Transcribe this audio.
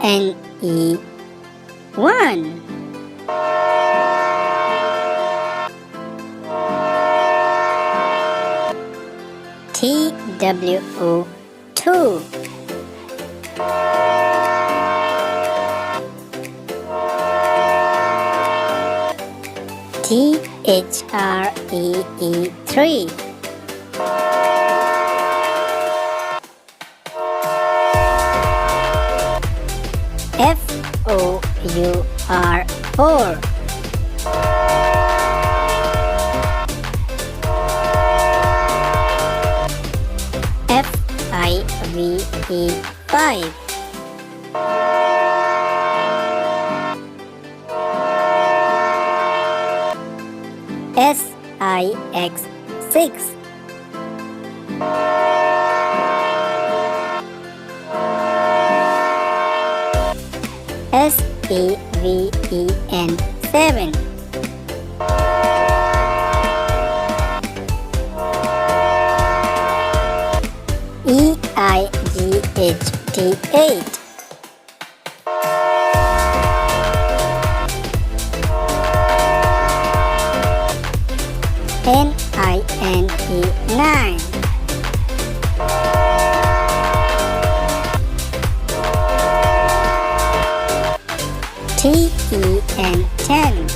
NE 1. TWO 2. THREE 3. FOUR 4. FIVE 5. SIX 6. SEVEN 7. EIGHT 8. NINE 9. TEN 10.